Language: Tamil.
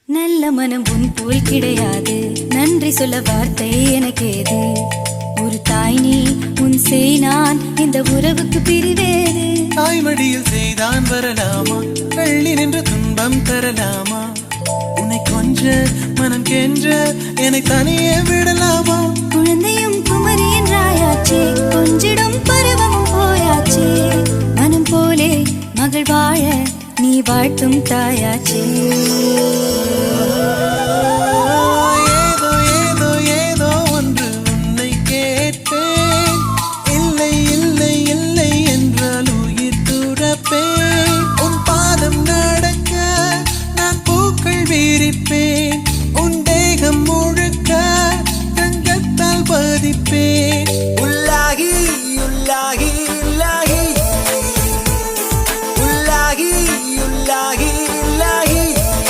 நல்ல மனம் உன் போல் கிடையாது, நன்றி சொல்ல வார்த்தை எனக்கேது. ஒரு தாய் நீ, உன் செய் நான், இந்த உறவுக்கு பிரிவேது. தாய்மடியில் செய்தான் வரலாமா, வெள்ளி நின்று துன்பம் தரலாமா? உன்னை கொஞ்ச மனம் கென்ற என்னை தனியே விடலாமா? குழந்தையும் குமரி என்றாயாச்சே, கொஞ்சிடும் பருவமும் போயாச்சே. மனம் போலே மகள் வாழ நீ வாழ்த்தும் தாயாச்சே.